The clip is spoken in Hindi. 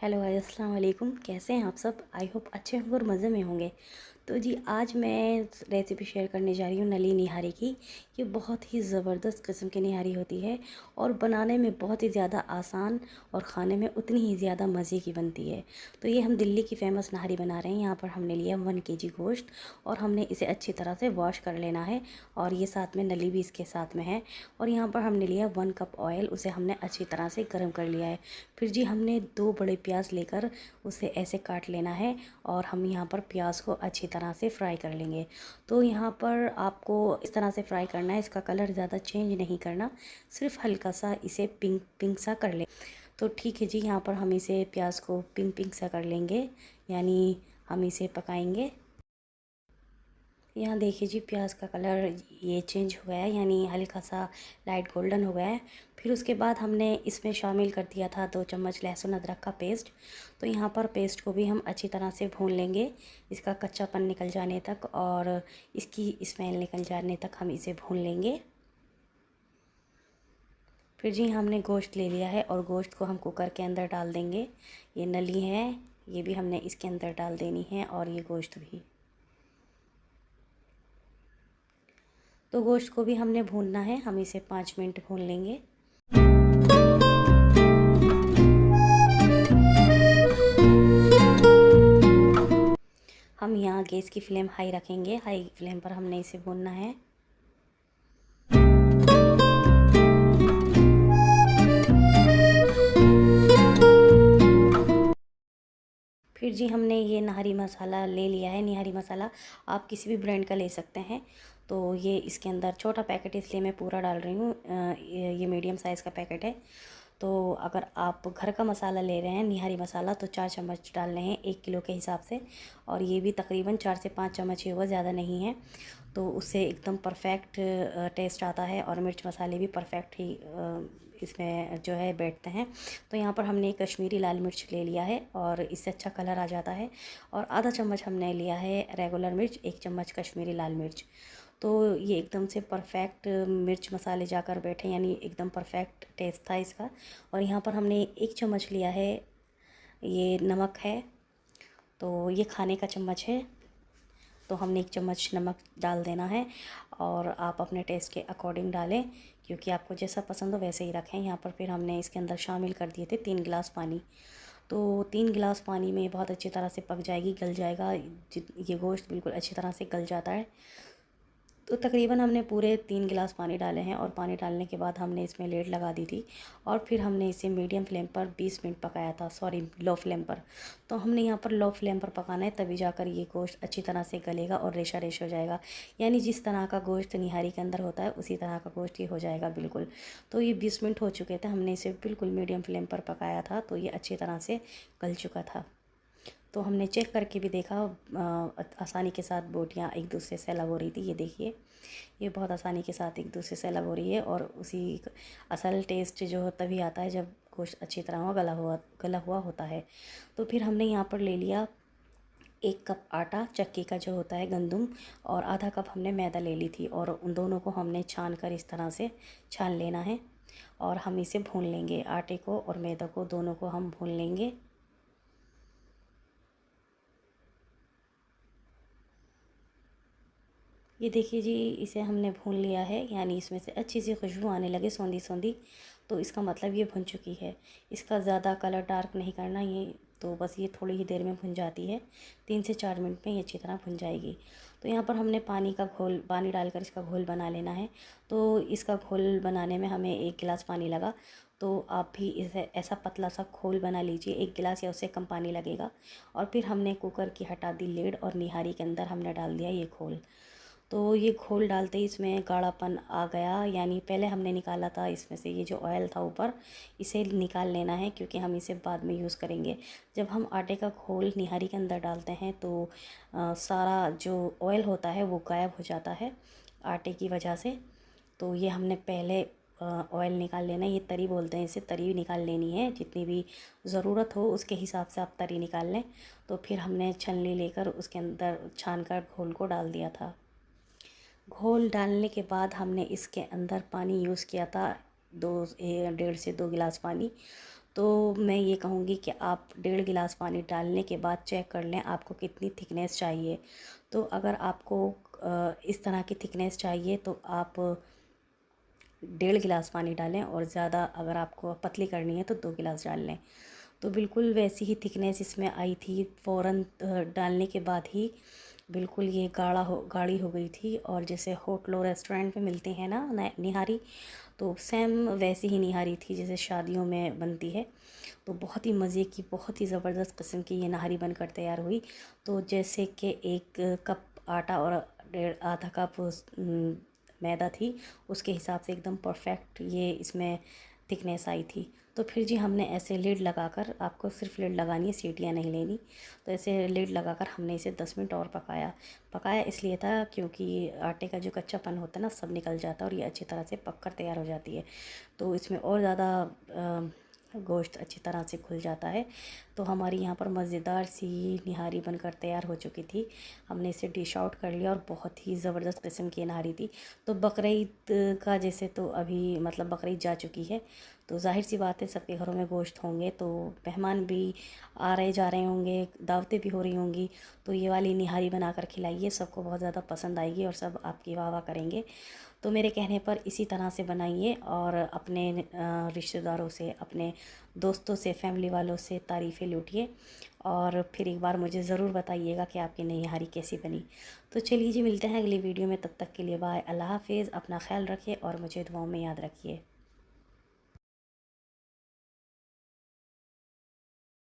हेलो गाइस, अस्सलाम वालेकुम। कैसे हैं आप सब? आई होप अच्छे होंगे और मज़े में होंगे। तो जी आज मैं रेसिपी शेयर करने जा रही हूँ नली निहारी की। ये बहुत ही ज़बरदस्त किस्म की निहारी होती है और बनाने में बहुत ही ज़्यादा आसान और ख़ाने में उतनी ही ज़्यादा मज़े की बनती है। तो ये हम दिल्ली की फ़ेमस नहारी बना रहे हैं। यहाँ पर हमने लिया 1 केजी गोश्त और हमने इसे अच्छी तरह से वॉश कर लेना है और ये साथ में नली भी इसके साथ में है। और यहाँ पर हमने लिया 1 कप ऑयल, उसे हमने अच्छी तरह से गर्म कर लिया है। फिर जी हमने 2 बड़े प्याज लेकर उसे ऐसे काट लेना है और हम यहाँ पर प्याज को अच्छी तरह से फ्राई कर लेंगे। तो यहाँ पर आपको इस तरह से फ्राई करना है, इसका कलर ज़्यादा चेंज नहीं करना, सिर्फ हल्का सा इसे पिंक पिंक सा कर ले। तो ठीक है जी, यहाँ पर हम इसे प्याज को पिंक पिंक सा कर लेंगे, यानी हम इसे पकाएंगे। यहाँ देखिए जी, प्याज का कलर ये चेंज हो गया है, यानी हल्का सा लाइट गोल्डन हो गया है। फिर उसके बाद हमने इसमें शामिल कर दिया था 2 चम्मच लहसुन अदरक का पेस्ट। तो यहाँ पर पेस्ट को भी हम अच्छी तरह से भून लेंगे, इसका कच्चापन निकल जाने तक और इसकी स्मेल निकल जाने तक हम इसे भून लेंगे। फिर जी हमने गोश्त ले लिया है और गोश्त को हम कुकर के अंदर डाल देंगे। ये नली है, ये भी हमने इसके अंदर डाल देनी है और ये गोश्त भी। तो गोश्त को भी हमने भूनना है, हम इसे 5 मिनट भून लेंगे। हम यहाँ गैस की फ्लेम हाई रखेंगे, हाई फ्लेम पर हमने इसे भूनना है। फिर जी हमने ये नहारी मसाला ले लिया है। निहारी मसाला आप किसी भी ब्रांड का ले सकते हैं। तो ये इसके अंदर छोटा पैकेट इसलिए मैं पूरा डाल रही हूँ, ये मीडियम साइज़ का पैकेट है। तो अगर आप घर का मसाला ले रहे हैं निहारी मसाला तो 4 चम्मच डालने हैं 1 किलो के हिसाब से, और ये भी तकरीबन 4 से 5 चम्मच ही होगा, ज़्यादा नहीं है। तो उससे एकदम परफेक्ट टेस्ट आता है और मिर्च मसाले भी परफेक्ट ही इसमें जो है बैठते हैं। तो यहाँ पर हमने कश्मीरी लाल मिर्च ले लिया है और इससे अच्छा कलर आ जाता है। और आधा चम्मच हमने लिया है रेगुलर मिर्च, 1 चम्मच कश्मीरी लाल मिर्च। तो ये एकदम से परफेक्ट मिर्च मसाले जाकर बैठे, यानी एकदम परफेक्ट टेस्ट था इसका। और यहाँ पर हमने 1 चम्मच लिया है, ये नमक है। तो ये खाने का चम्मच है, तो हमने 1 चम्मच नमक डाल देना है और आप अपने टेस्ट के अकॉर्डिंग डालें, क्योंकि आपको जैसा पसंद हो वैसे ही रखें। यहाँ पर फिर हमने इसके अंदर शामिल कर दिए थे 3 गिलास पानी। तो 3 गिलास पानी में बहुत अच्छी तरह से पक जाएगी, गल जाएगा। ये गोश्त बिल्कुल अच्छी तरह से गल जाता है। तो तकरीबन हमने पूरे 3 गिलास पानी डाले हैं और पानी डालने के बाद हमने इसमें लेड लगा दी थी और फिर हमने इसे मीडियम फ्लेम पर 20 मिनट पकाया था, सॉरी लो फ्लेम पर। तो हमने यहाँ पर लो फ्लेम पर पकाना है, तभी जाकर ये गोश्त अच्छी तरह से गलेगा और रेशा रेश हो जाएगा। यानी जिस तरह का गोश्त निहारी के अंदर होता है उसी तरह का गोश्त ये हो जाएगा बिल्कुल। तो ये 20 मिनट हो चुके थे, हमने इसे बिल्कुल मीडियम फ्लेम पर पकाया था, तो ये अच्छी तरह से गल चुका था। तो हमने चेक करके भी देखा, आसानी के साथ बोटियाँ एक दूसरे से अलग हो रही थी। ये देखिए, ये बहुत आसानी के साथ एक दूसरे से अलग हो रही है। और उसी असल टेस्ट जो हो तभी आता है जब गोश्त अच्छी तरह गला हुआ होता है। तो फिर हमने यहाँ पर ले लिया 1 कप आटा, चक्की का जो होता है गंदुम, और आधा कप हमने मैदा ले ली थी। और उन दोनों को हमने छान कर इस तरह से छान लेना है और हम इसे भून लेंगे। आटे को और मैदा को दोनों को हम भून लेंगे। ये देखिए जी, इसे हमने भून लिया है, यानी इसमें से अच्छी सी खुशबू आने लगे, सौंधी सौंधी। तो इसका मतलब ये भुन चुकी है। इसका ज़्यादा कलर डार्क नहीं करना, ये तो बस ये थोड़ी ही देर में भुन जाती है, 3 से 4 मिनट में ये अच्छी तरह भुन जाएगी। तो यहाँ पर हमने पानी डालकर इसका घोल बना लेना है। तो इसका घोल बनाने में हमें 1 गिलास पानी लगा। तो आप भी इसे ऐसा पतला सा घोल बना लीजिए, 1 गिलास या उससे कम पानी लगेगा। और फिर हमने कुकर की हटा दी लेड और निहारी के अंदर हमने डाल दिया ये घोल। तो ये घोल डालते ही इसमें गाढ़ापन आ गया, यानी पहले हमने निकाला था इसमें से ये जो ऑयल था ऊपर, इसे निकाल लेना है क्योंकि हम इसे बाद में यूज़ करेंगे। जब हम आटे का घोल निहारी के अंदर डालते हैं तो सारा जो ऑयल होता है वो गायब हो जाता है आटे की वजह से। तो ये हमने पहले ऑयल निकाल लेना है, ये तरी बोलते हैं इसे, तरी निकाल लेनी है। जितनी भी ज़रूरत हो उसके हिसाब से आप तरी निकाल लें। तो फिर हमने छलनी लेकर उसके अंदर छान कर घोल को डाल दिया था। घोल डालने के बाद हमने इसके अंदर पानी यूज़ किया था, 1.5 से 2 गिलास पानी। तो मैं ये कहूँगी कि आप 1.5 गिलास पानी डालने के बाद चेक कर लें आपको कितनी थिकनेस चाहिए। तो अगर आपको इस तरह की थिकनेस चाहिए तो आप 1.5 गिलास पानी डालें, और ज़्यादा अगर आपको पतली करनी है तो 2 गिलास डाल लें। तो बिल्कुल वैसी ही थिकनेस इसमें आई थी, फ़ौरन डालने के बाद ही बिल्कुल ये गाढ़ी हो गई थी। और जैसे होटलों रेस्टोरेंट में मिलती है ना निहारी, तो सेम वैसी ही निहारी थी जैसे शादियों में बनती है। तो बहुत ही मज़े की, बहुत ही ज़बरदस्त किस्म की ये नहारी बनकर तैयार हुई। तो जैसे कि 1 कप आटा और आधा कप मैदा थी, उसके हिसाब से एकदम परफेक्ट ये इसमें थिकनेस आई थी। तो फिर जी हमने ऐसे लिड लगाकर, आपको सिर्फ लिड लगानी है, सीटियाँ नहीं लेनी, तो ऐसे लिड लगाकर हमने इसे 10 मिनट और पकाया इसलिए था क्योंकि आटे का जो कच्चापन होता है ना सब निकल जाता है और ये अच्छी तरह से पककर तैयार हो जाती है। तो इसमें और ज़्यादा गोश्त अच्छी तरह से घुल जाता है। तो हमारी यहाँ पर मज़ेदार सी निहारी बनकर तैयार हो चुकी थी। हमने इसे डिश आउट कर लिया और बहुत ही ज़बरदस्त किस्म की नहारी थी। तो बकरीद का जैसे तो अभी मतलब बकरीद जा चुकी है, तो ज़ाहिर सी बात है सबके घरों में गोश्त होंगे, तो मेहमान भी आ रहे जा रहे होंगे, दावतें भी हो रही होंगी। तो ये वाली निहारी बनाकर खिलाइए, सबको बहुत ज़्यादा पसंद आएगी और सब आपकी वाह वाह करेंगे। तो मेरे कहने पर इसी तरह से बनाइए और अपने रिश्तेदारों से, अपने दोस्तों से, फैमिली वालों से तारीफ़ें लूटिए, और फिर एक बार मुझे ज़रूर बताइएगा कि आपकी नई नहारी कैसी बनी। तो चलिए जी, मिलते हैं अगली वीडियो में, तब तक के लिए बाय, अल्लाह हाफ़िज़, अपना ख्याल रखिए और मुझे दुआओं में याद रखिए।